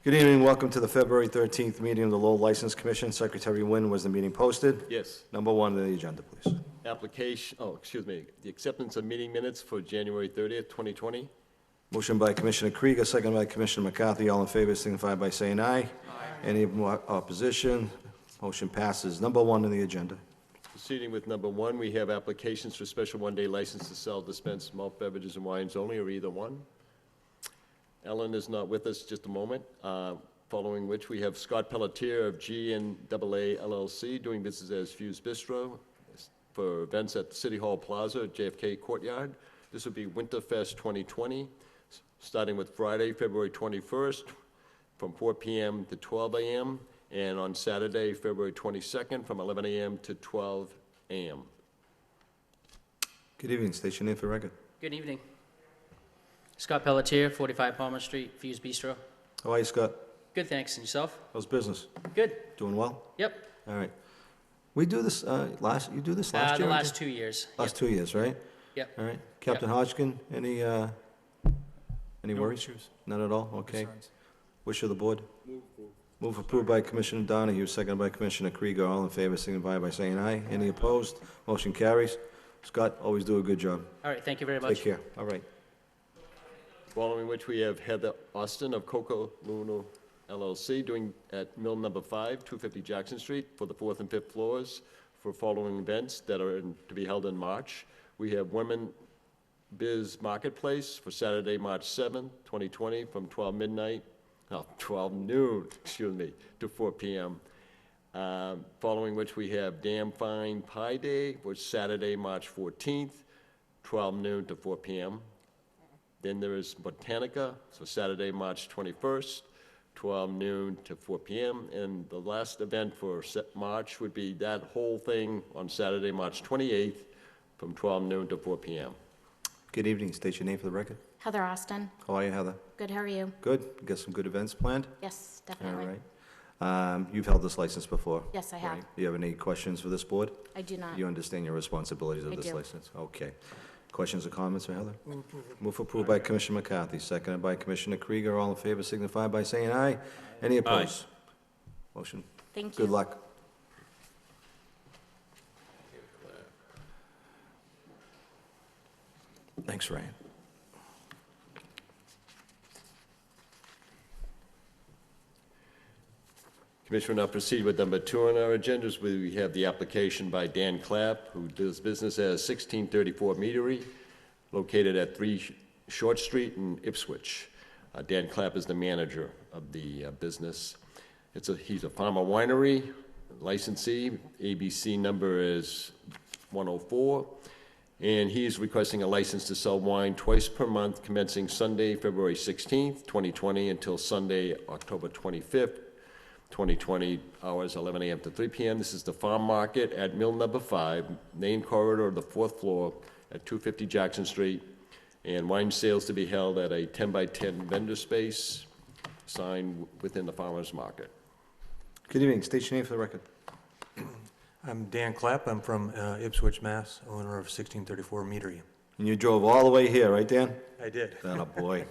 Good evening, welcome to the February 13th meeting of the Lowell License Commission. Secretary Wynn, was the meeting posted? Yes. Number one on the agenda, please. The acceptance of meeting minutes for January 30th, 2020. Motion by Commissioner Krieger, second by Commissioner McCarthy. All in favor signify by saying aye. Aye. Any opposition? Motion passes. Number one on the agenda. Proceeding with number one, we have applications for special one-day license to sell, dispense malt beverages and wines only, or either one. Ellen is not with us, just a moment. Following which, we have Scott Pelletier of G&AA LLC doing business as Fuse Bistro for events at City Hall Plaza at JFK Courtyard. This will be Winterfest 2020, starting with Friday, February 21st, from 4 p.m. to 12 a.m., and on Saturday, February 22nd, from 11 a.m. to 12 a.m. Good evening. State your name for record. Good evening. Scott Pelletier, 45 Palmer Street, Fuse Bistro. How are you, Scott? Good, thanks. And yourself? How's business? Good. Doing well? Yep. All right. We do this you do this last year? The last 2 years. Last 2 years, right? Yep. All right. Captain Hodgkin, any worries? Issues. None at all? Okay. Concerns. Wish of the board? Move approved by Commissioner Donahue, seconded by Commissioner Krieger. All in favor signify by saying aye. Any opposed? Motion carries. Scott, always do a good job. All right, thank you very much. Take care. All right. Following which, we have Heather Austin of Coco Luna LLC doing at Mill Number 5, 250 Jackson Street, for the 4th and 5th floors for following events that are to be held in March. We have Women Biz Marketplace for Saturday, March 7th, 2020, from 12 noon, to 4 p.m. Following which, we have Damn Fine Pie Day, which is Saturday, March 14th, 12 noon to 4 p.m. Then there is Botanica, so Saturday, March 21st, 12 noon to 4 p.m. And the last event for March would be that whole thing on Saturday, March 28th, from 12 noon to 4 p.m. Good evening. State your name for the record. Heather Austin. How are you, Heather? Good, how are you? Good. Got some good events planned? Yes, All definitely. right. You've held this license before? Yes, I have. Right. Do you have any questions for this board? I do not. You understand your responsibilities of I this do. license? Okay. Questions or comments for Heather? Move approved by Commissioner McCarthy, seconded by Commissioner Krieger. All in favor signify by saying aye. Any opposed? Motion. Thank you. Good luck. Thanks, Ryan. Commissioner, now proceed with number 2 on our agendas. We have the application by Dan Clapp, who does business as 1634 Meadery, located at 3 Short Street in Ipswich. Dan Clapp is the manager of the business. He's a farmer winery licensee. ABC number is 104. And he's requesting a license to sell wine twice per month, commencing Sunday, February 16th, 2020, until Sunday, October 25th, 2020, hours 11 a.m. to 3 p.m. This is the farm market at Mill Number 5, main corridor of the 4th floor at 250 Jackson Street, and wine sales to be held at a 10-by-10 vendor space signed within the farmer's market. Good evening. State your name for the record. I'm Dan Clapp. I'm from Ipswich, Mass., owner of 1634 Meadery. And you drove all the way here, right, Dan? I did. Oh, boy.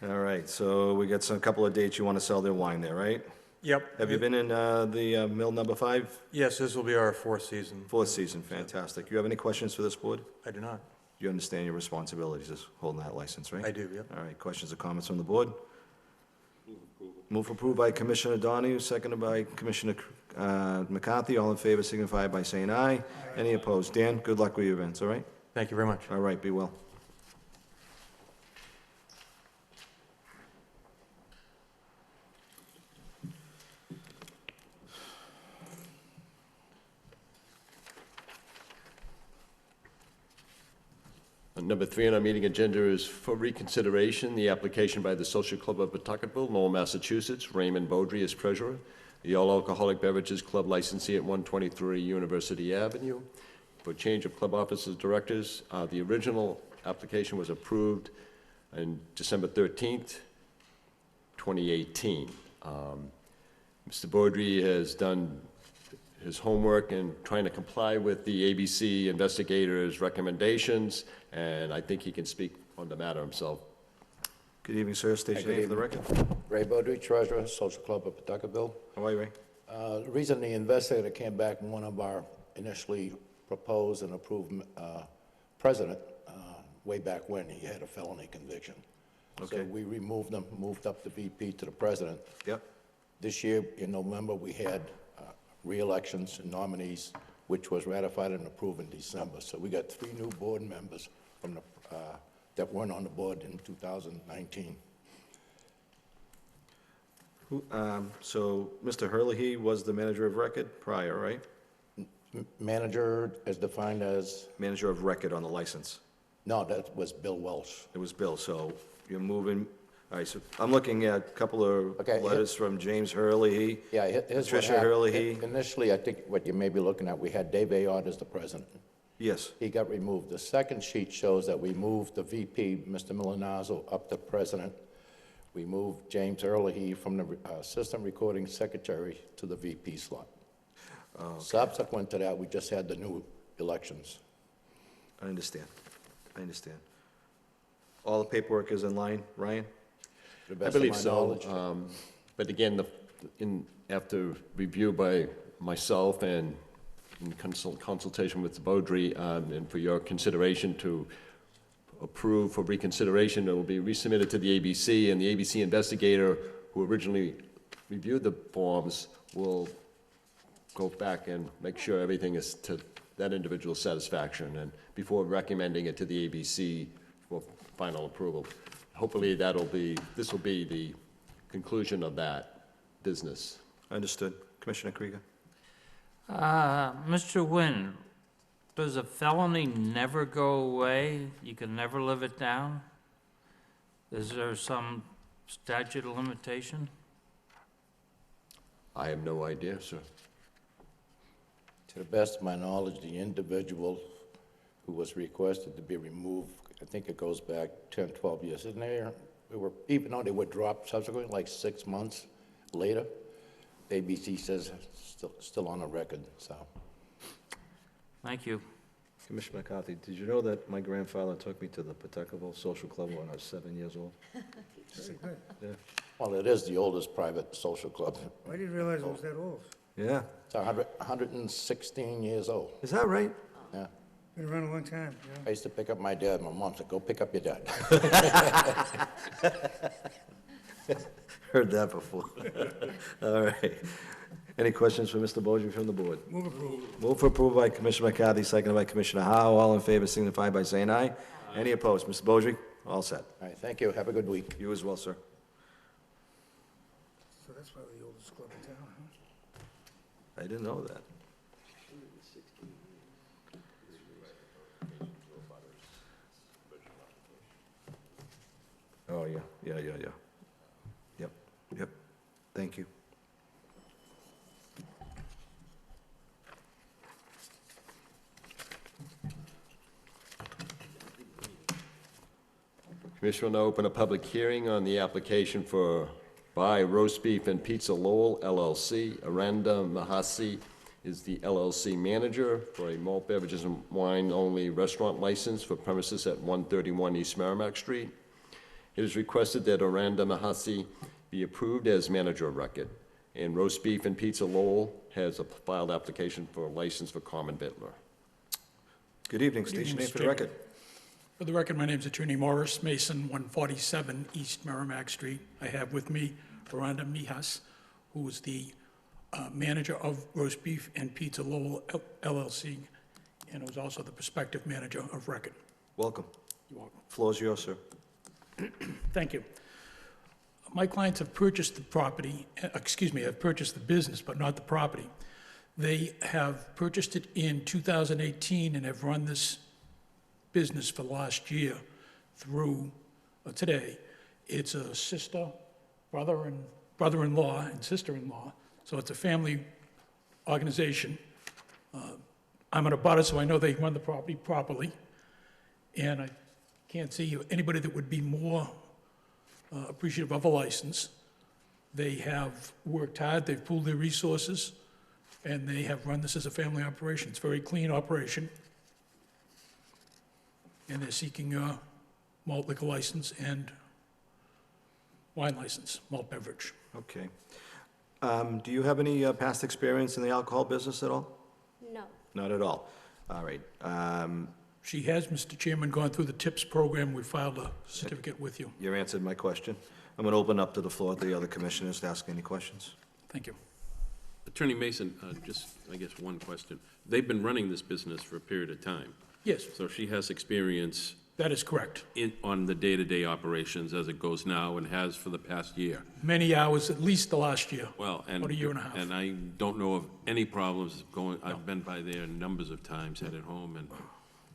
All right, so we got a couple of dates you want to sell their wine there, right? Yep. Have you been in the Mill Number 5? Yes, this will be our 4th season. 4th season, fantastic. You have any questions for this board? I do not. You understand your responsibilities as holding that license, right? I do, yep. All right, questions or comments from the board? Move approved by Commissioner Donahue, seconded by Commissioner McCarthy. All in favor signify by saying aye. Any opposed? Dan, good luck with your events, all right? Thank you very much. All right, be well. Number 3 on our meeting agenda is for reconsideration, the application by the Social Club of Pawtuckettville, Lowell, Massachusetts, Raymond Beaudry as treasurer, the All Alcoholic Beverages Club licensee at 123 University Avenue, for change of club officers directors. The original application was approved on December 13th, 2018. Mr. Beaudry has done his homework and trying to comply with the ABC investigators' recommendations, and I think he can speak on the matter himself. Good evening, sir. State Hi, your name for the good record. Ray Beaudry, Treasurer, Social Club of Pawtuckaville. How are you, Ray? The reason the investigator came back and one of our initially proposed and approved president, way back when, he had a felony conviction. Okay. So we removed him, moved up the VP to the president. Yep. This year, in November, we had re-elections and nominees, which was ratified and approved in December. So we got 3 new board members from the, that weren't on the board in 2019. So Mr. Hurley was the manager of record prior, right? Manager as defined as, Manager of record on the license. no, that was Bill Welsh. It was Bill, so you're moving, all right, so I'm looking at a couple of Okay, letters from James Hurley. Yeah, here's what Patricia happened. Hurley. Initially, I think what you may be looking at, we had Dave Ayotte as the president. Yes, He got removed. The second sheet shows that we moved the VP, Mr. Milanazzo, up to president. We moved James Hurley from the assistant recording secretary to the VP slot. Subsequent to that, we just had the new elections. I understand. I understand. All the paperwork is in line, Ryan? To the I best of believe my so. knowledge. But again, after review by myself and in consultation with the Beaudry, and for your consideration to approve for reconsideration, it will be resubmitted to the ABC, and the ABC investigator who originally reviewed the forms will go back and make sure everything is to that individual's satisfaction, and before recommending it to the ABC for final approval. Hopefully this will be the conclusion of that business. Understood. Commissioner Krieger? Mr. Nguyen, does a felony never go away? You can never live it down? Is there some statute of limitation? I have no idea, sir. To the best of my knowledge, the individual who was requested to be removed, I think it goes back 10, 12 years, isn't there? Even though they were dropped subsequently, like 6 months later, the ABC says still on the record, so. Thank you. Commissioner McCarthy, did you know that my grandfather took me to the Pawtuckaville Social Club when I was 7 years old? Yeah. Well, it is the oldest private social club. I didn't realize it was that old. Yeah. It's 116 years old. Is that right? Yeah. Been around a long time, yeah. I used to pick up my dad. My mom said, go pick up your dad. Heard that before. All right. Any questions for Mr. Beaudry from the board? Move approved. Move for approval by Commissioner McCarthy, seconded by Commissioner Howe. All in favor signify by saying aye. Any opposed? Mr. Beaudry, all set. All right, thank you. Have a good week. You as well, sir. So that's probably the oldest club in town, huh? I didn't know that. Oh, yeah. Yep. Thank you. Commissioner will now open a public hearing on the application by Roast Beef and Pizza Lowell LLC. Aranda Mahasi is the LLC manager for a malt beverages and wine-only restaurant license for premises at 131 East Merrimack Street. It is requested that Aranda Mahasi be approved as manager of record, and Roast Beef and Pizza Lowell has a filed application for a license for common vittler. Good evening. State your name for the record. For the record, my name is Attorney Morris Mason, 147 East Merrimack Street. I have with me Aranda Mijas, who is the manager of Roast Beef and Pizza Lowell LLC, and who's also the prospective manager of record. Welcome. You're welcome. Floor is yours, sir. Thank you. My clients have purchased the property, have purchased the business, but not the property. They have purchased it in 2018 and have run this business for last year through today. It's a brother-in-law and sister-in-law, so it's a family organization. I'm an abutter, so I know they run the property properly, and I can't see anybody that would be more appreciative of a license. They have worked hard, they've pooled their resources, and they have run this as a family operation. It's a very clean operation. And they're seeking a malt liquor license and wine license, malt beverage. Okay. Do you have any past experience in the alcohol business at all? No. Not at all. All right. She has, Mr. Chairman, gone through the TIPS program. We filed a certificate with you. You answered my question. I'm going to open up to the floor to the other commissioners to ask any questions. Thank you. Attorney Mason, just, I guess, one question. They've been running this business for a period of time, Yes, so she has experience that is correct. on the day-to-day operations as it goes now and has for the past year. Many hours, at least the last year. Well, and... About a year and a half. And I don't know of any problems going, I've been by there numbers of times, headed home, and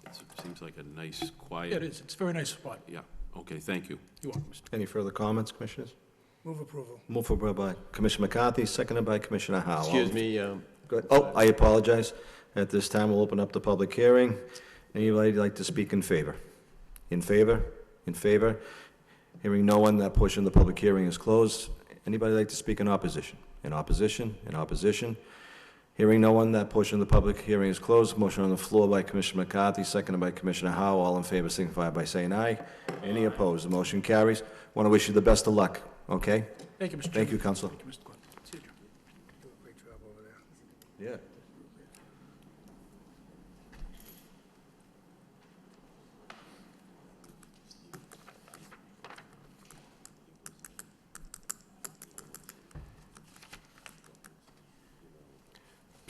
it seems like a nice, quiet... It is, it's a very nice spot. Yeah, okay, thank you. You're welcome, Mr. Any further comments, commissioners? Move approval. Move for by Commissioner McCarthy, seconded by Commissioner Howell. Excuse me, Go ahead. Oh, I apologize. At this time, we'll open up the public hearing. Anybody like to speak in favor? In favor? In favor? Hearing no one, that portion of the public hearing is closed. Anybody like to speak in opposition? In opposition? In opposition? Hearing no one, that portion of the public hearing is closed. Motion on the floor by Commissioner McCarthy, seconded by Commissioner Howell. All in favor signify by saying aye. Any opposed? The motion carries. Want to wish you the best of luck, okay? Thank you, Mr. Chairman. Thank you, Counselor. Thank you, Mr. Gordon. See you, John. Do a great job over there. Yeah.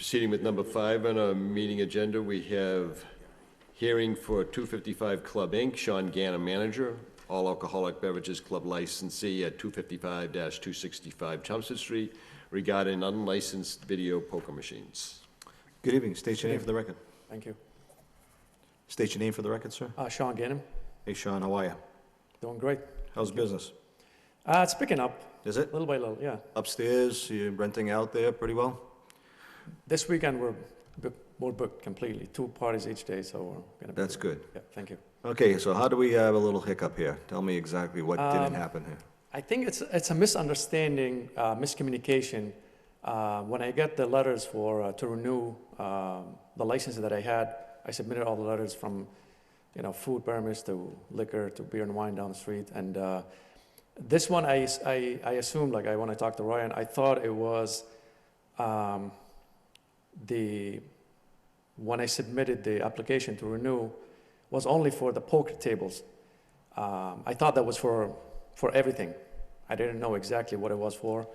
proceeding with number 5 on our meeting agenda, we have hearing for 255 Club Inc., Sean Gannon, manager, all alcoholic beverages club licensee at 255-265 Chelmsford Street regarding unlicensed video poker machines. Good evening. State your name for the record. Thank you. State your name for the record, sir. Sean Gannon, Hey, Sean, how are you? doing great. How's business? It's picking up, Is it? little by little, yeah. Upstairs, you renting out there pretty well? This weekend, we're booked completely, 2 parties each day, so we're gonna be... That's good. Yeah, thank you. Okay, so how do we have a little hiccup here? Tell me exactly what didn't happen here. I think it's a misunderstanding, miscommunication. When I got the letters to renew the license that I had, I submitted all the letters from, food permits to liquor to beer and wine down the street. And this one, I assumed, like when I talked to Ryan, I thought it was when I submitted the application to renew, was only for the poker tables. I thought that was for everything. I didn't know exactly what it was for.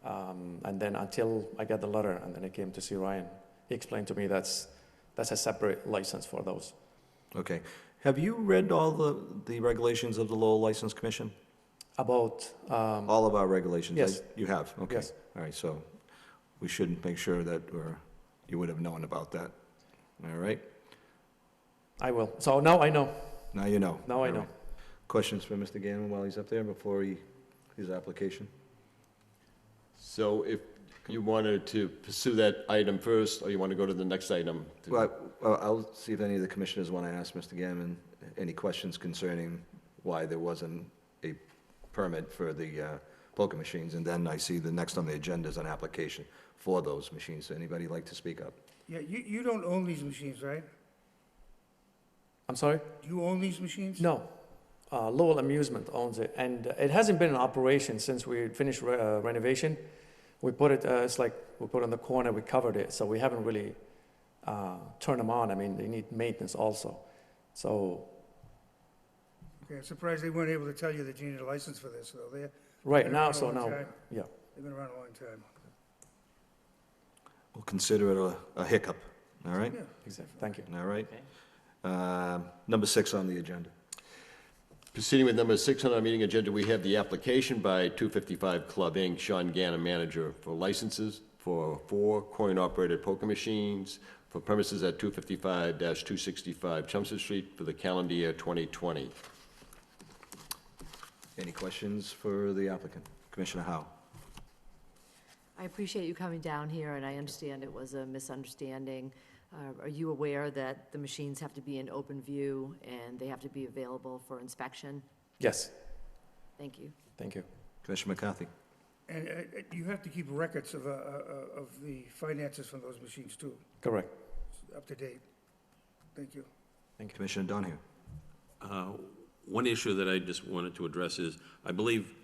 And then until I got the letter, and then I came to see Ryan, he explained to me that's a separate license for those. Okay. Have you read all the regulations of the Lowell License Commission? About, All of our regulations? Yes. You have? Okay. Yes. All right, so we should make sure that you would have known about that. All right? I will. So now I know. Now you know. Now I All know. right. Questions for Mr. Gannon while he's up there before his application? So if you wanted to pursue that item first, or you want to go to the next item? Well, I'll see if any of the commissioners want to ask Mr. Gammon any questions concerning why there wasn't a permit for the poker machines, and then I see the next on the agenda is an application for those machines. Anybody like to speak up? Yeah, you don't own these machines, right? I'm sorry? Do you own these machines? No. Lowell Amusement owns it, and it hasn't been in operation since we finished renovation. We put it, it's like we put it in the corner, we covered it, so we haven't really turned them on. I mean, they need maintenance also. So, Okay, I'm surprised they weren't able to tell you that you need a license for this, though. right They've been now, around a so long now, time. yeah. They've been around a long time. We'll consider it a hiccup, all right? Yeah. Exactly, thank you. All right. Number 6 on the agenda. Proceeding with number 6 on our meeting agenda, we have the application by 255 Club Inc., Sean Gannon, manager, for licenses for 4 coin-operated poker machines for premises at 255-265 Chelmsford Street for the calendar year 2020. Any questions for the applicant? Commissioner Howe? I appreciate you coming down here, and I understand it was a misunderstanding. Are you aware that the machines have to be in open view and they have to be available for inspection? Yes, Thank you. thank you. Commissioner McCarthy? And you have to keep records of the finances from those machines, too, Correct. up to date. Thank you. Commissioner Donahue? One issue that I just wanted to address is, I believe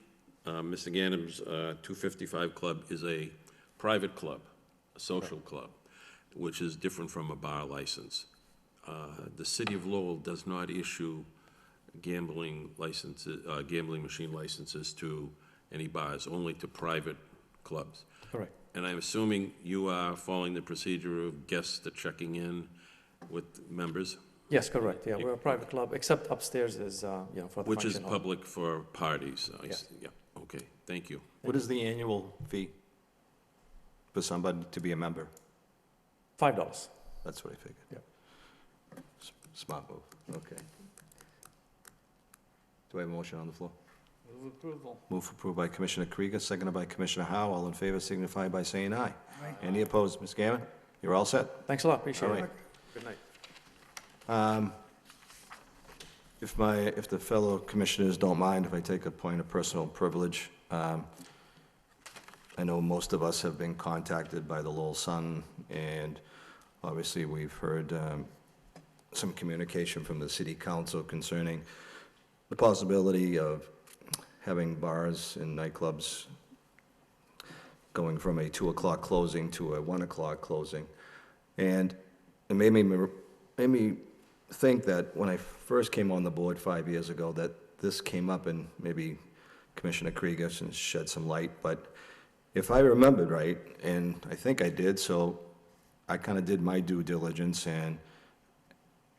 Mr. Ganem's 255 Club is a private club, a social club, which is different from a bar license. The city of Lowell does not issue gambling licenses, gambling machine licenses to any bars, only to private clubs. Correct. And I'm assuming you are following the procedure of guests that checking in with members, Yes, correct, yeah, we're a private club, except upstairs is, for the which is function hall. public for parties. I Yeah. see. Yeah, okay, thank you. What is the annual fee for somebody to be a member? $5. That's what I figured. Yeah. Smart move, okay. Do I have a motion on the floor? Move approval. Move approved by Commissioner Krieger, seconded by Commissioner Howe. All in favor signify by saying aye. Aye. Any opposed? Ms. Gammon, you're all set? Thanks a lot, appreciate All it. right. Good night. If the fellow commissioners don't mind, if I take a point of personal privilege, I know most of us have been contacted by the Lowell Sun, and obviously we've heard some communication from the city council concerning the possibility of having bars and nightclubs going from a 2 o'clock closing to a 1 o'clock closing. And it made me think that when I first came on the board 5 years ago, that this came up, and maybe Commissioner Krieger can shed some light, but if I remembered right, and I think I did, so I kind of did my due diligence and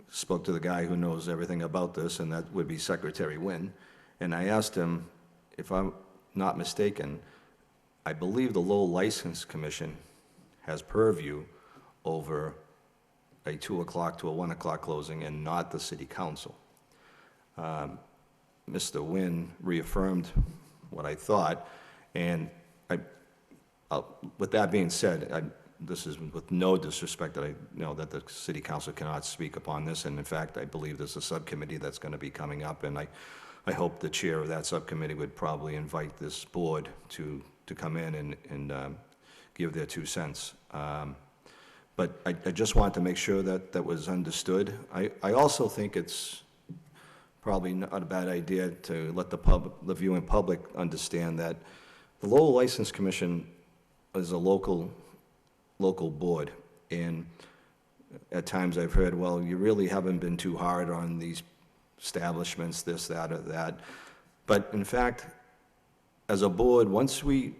spoke to the guy who knows everything about this, and that would be Secretary Wynn, and I asked him, if I'm not mistaken, I believe the Lowell License Commission has purview over a 2 o'clock to a 1 o'clock closing and not the city council. Mr. Wynn reaffirmed what I thought, and with that being said, this is with no disrespect that I know that the city council cannot speak upon this, and in fact, I believe there's a subcommittee that's going to be coming up, and I hope the chair of that subcommittee would probably invite this board to come in and give their 2 cents. But I just wanted to make sure that that was understood. I also think it's probably not a bad idea to let the viewing public understand that the Lowell License Commission is a local board, and at times I've heard, well, you really haven't been too hard on these establishments, this, that, or that. But in fact, as a board, once we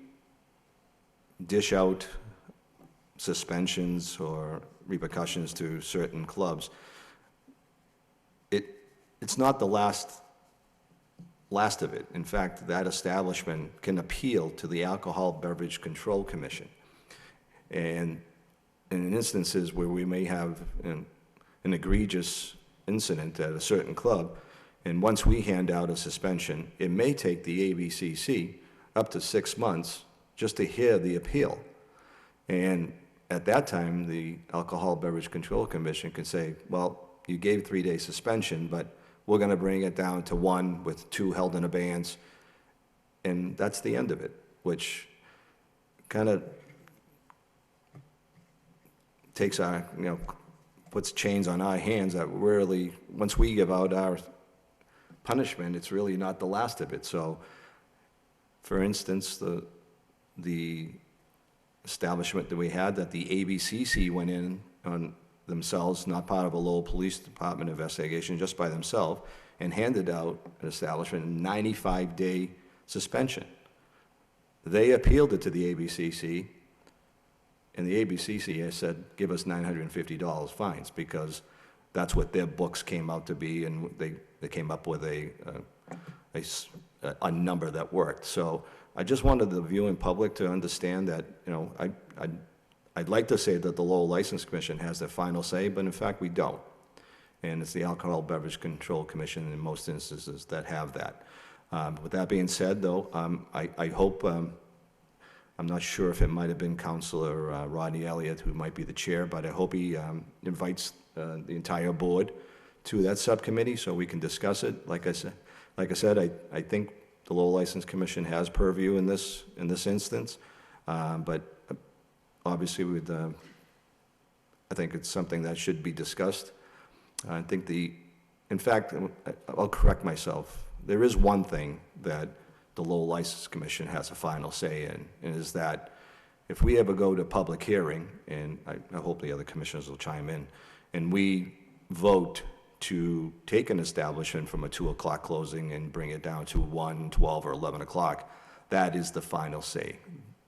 dish out suspensions or repercussions to certain clubs, it's not the last of it. In fact, that establishment can appeal to the Alcohol Beverage Control Commission. And in instances where we may have an egregious incident at a certain club, and once we hand out a suspension, it may take the ABCC up to 6 months just to hear the appeal. And at that time, the Alcohol Beverage Control Commission can say, well, you gave 3-day suspension, but we're going to bring it down to 1 with 2 held in abeyance, and that's the end of it, which kind of takes our, puts chains on our hands that really, once we give out our punishment, it's really not the last of it. So, for instance, the establishment that we had, that the ABCC went in on themselves, not part of a Lowell Police Department investigation, just by themselves, and handed out an establishment a 95-day suspension. They appealed it to the ABCC, and the ABCC has said, give us $950 fines, because that's what their books came out to be, and they came up with a number that worked. So I just wanted the viewing public to understand that, I'd like to say that the Lowell License Commission has the final say, but in fact, we don't. And it's the Alcohol Beverage Control Commission in most instances that have that. With that being said, though, I hope, I'm not sure if it might have been Councilor Rodney Elliott who might be the chair, but I hope he invites the entire board to that subcommittee so we can discuss it. Like I said, I think the Lowell License Commission has purview in this instance, but obviously I think it's something that should be discussed. I think in fact, I'll correct myself. There is one thing that the Lowell License Commission has a final say in, and is that if we ever go to public hearing, and I hope the other commissioners will chime in, and we vote to take an establishment from a 2 o'clock closing and bring it down to 1, 12, or 11 o'clock, that is the final say.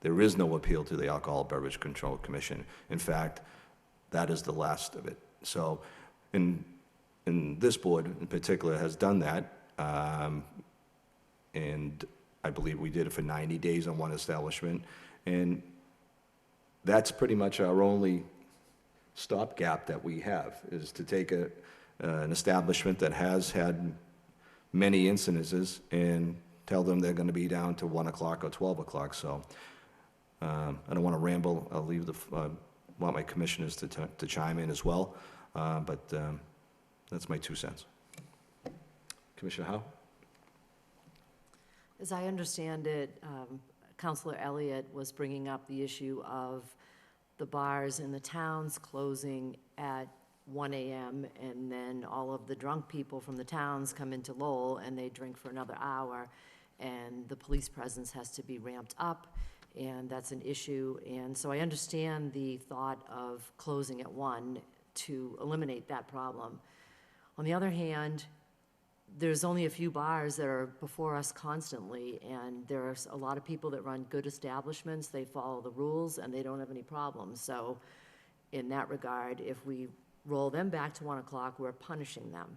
There is no appeal to the Alcohol Beverage Control Commission. In fact, that is the last of it. So, and this board in particular has done that, and I believe we did it for 90 days on one establishment, and that's pretty much our only stopgap that we have, is to take an establishment that has had many incidences and tell them they're going to be down to 1 o'clock or 12 o'clock. So I don't want to ramble. I'll leave want my commissioners to chime in as well, but that's my 2 cents. Commissioner Howe? As I understand it, Counselor Elliott was bringing up the issue of the bars in the towns closing at 1 a.m., and then all of the drunk people from the towns come into Lowell and they drink for another hour, and the police presence has to be ramped up, and that's an issue. And so I understand the thought of closing at 1 to eliminate that problem. On the other hand, there's only a few bars that are before us constantly, and there's a lot of people that run good establishments, they follow the rules, and they don't have any problems. So in that regard, if we roll them back to 1 o'clock, we're punishing them.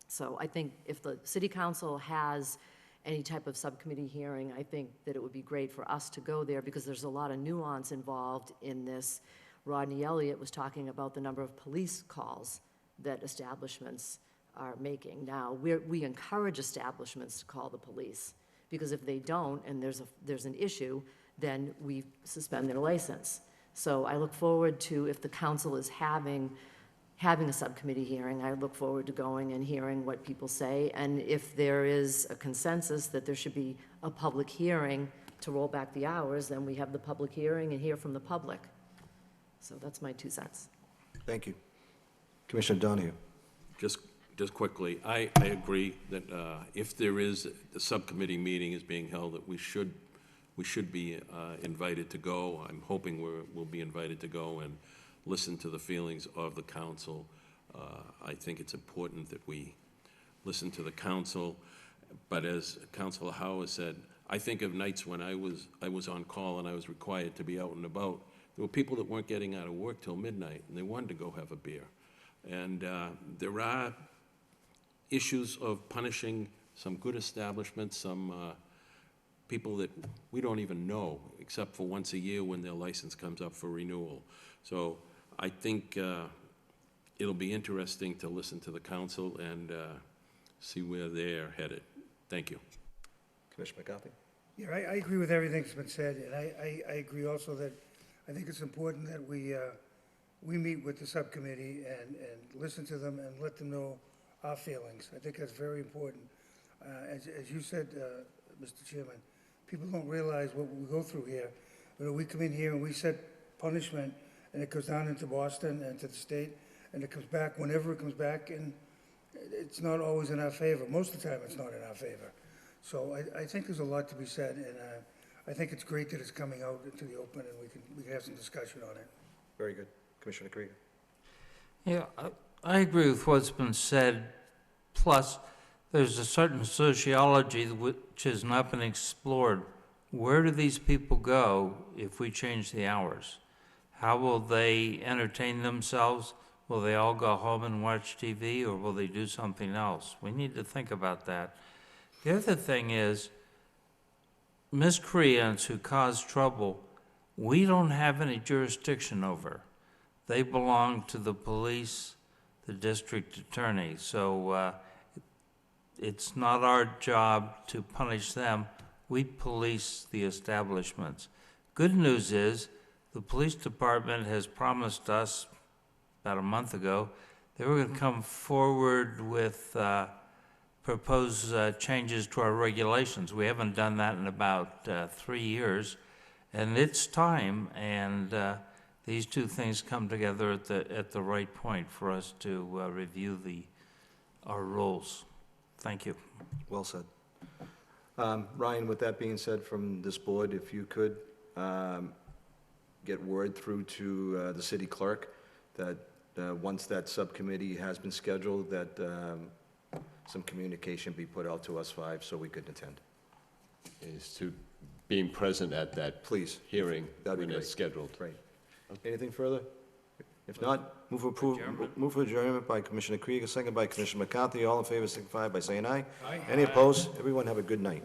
So I think if the city council has any type of subcommittee hearing, I think that it would be great for us to go there, because there's a lot of nuance involved in this. Rodney Elliott was talking about the number of police calls that establishments are making. Now, we encourage establishments to call the police, because if they don't and there's an issue, then we suspend their license. So I look forward to, if the council is having a subcommittee hearing, I look forward to going and hearing what people say. And if there is a consensus that there should be a public hearing to roll back the hours, then we have the public hearing and hear from the public. So that's my 2 cents. Thank you. Commissioner Donahue? Just quickly, I agree that if there is, the subcommittee meeting is being held, that we should be invited to go. I'm hoping we'll be invited to go and listen to the feelings of the council. I think it's important that we listen to the council, but as Councilor Howard said, I think of nights when I was on call and I was required to be out and about. There were people that weren't getting out of work till midnight, and they wanted to go have a beer. And there are issues of punishing some good establishments, some people that we don't even know, except for once a year when their license comes up for renewal. So I think it'll be interesting to listen to the council and see where they're headed. Thank you. Commissioner McCarthy? Yeah, I agree with everything that's been said, and I agree also that I think it's important that we meet with the subcommittee and listen to them and let them know our feelings. I think that's very important. As you said, Mr. Chairman, people don't realize what we go through here. You know, we come in here and we set punishment, and it goes down into Boston and to the state, and it comes back whenever it comes back, and it's not always in our favor. Most of the time, it's not in our favor. So I think there's a lot to be said, and I think it's great that it's coming out into the open, and we can have some discussion on it. Very good. Commissioner Krieger? Yeah, I agree with what's been said, plus there's a certain sociology which has not been explored. Where do these people go if we change the hours? How will they entertain themselves? Will they all go home and watch TV, or will they do something else? We need to think about that. The other thing is, miscreants who cause trouble, we don't have any jurisdiction over. They belong to the police, the district attorney. So it's not our job to punish them. We police the establishments. Good news is the police department has promised us about a month ago they were going to come forward with proposed changes to our regulations. We haven't done that in about 3 years, and it's time. And these two things come together at the right point for us to review our rules. Thank you. Well said. Ryan, with that being said from this board, if you could get word through to the city clerk that once that subcommittee has been scheduled, that some communication be put out to us five so we could attend. Is to being present at that Please. hearing That'd be when great. it's scheduled. Great. Anything further? If not, move for adjournment by Commissioner Krieger, second by Commissioner McCarthy. All in favor, signify by saying aye. Aye. Any opposed? Everyone have a good night.